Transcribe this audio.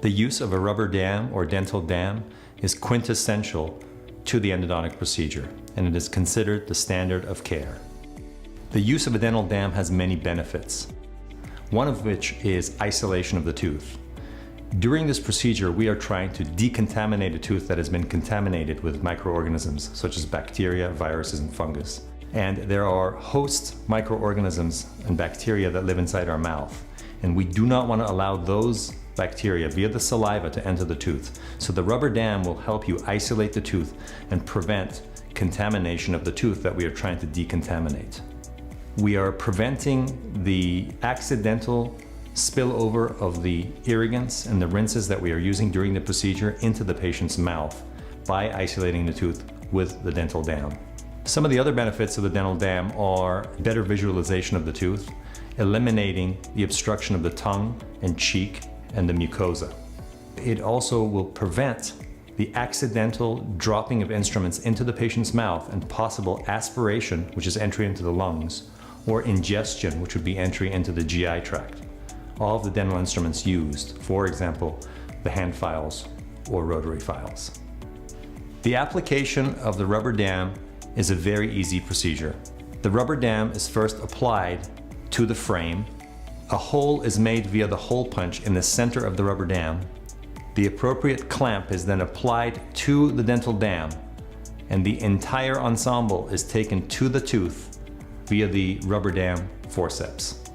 The use of a rubber dam or dental dam is quintessential to the endodontic procedure, and it is considered the standard of care. The use of a dental dam has many benefits, one of which is isolation of the tooth. During this procedure, we are trying to decontaminate a tooth that has been contaminated with microorganisms such as bacteria, viruses, and fungus. And there are host microorganisms and bacteria that live inside our mouth, and we do not want to allow those bacteria via the saliva to enter the tooth. So the rubber dam will help you isolate the tooth and prevent contamination of the tooth that we are trying to decontaminate. We are preventing the accidental spillover of the irrigants and the rinses that we are using during the procedure into the patient's mouth by isolating the tooth with the dental dam. Some of the other benefits of the dental dam are better visualization of the tooth, eliminating the obstruction of the tongue and cheek and the mucosa. It also will prevent the accidental dropping of instruments into the patient's mouth and possible aspiration, which is entry into the lungs, or ingestion, which would be entry into the GI tract. All of the dental instruments used, for example, the hand files or rotary files. The application of the rubber dam is a very easy procedure. The rubber dam is first applied to the frame. A hole is made via the hole punch in the center of the rubber dam. The appropriate clamp is then applied to the dental dam, and the entire ensemble is taken to the tooth via the rubber dam forceps.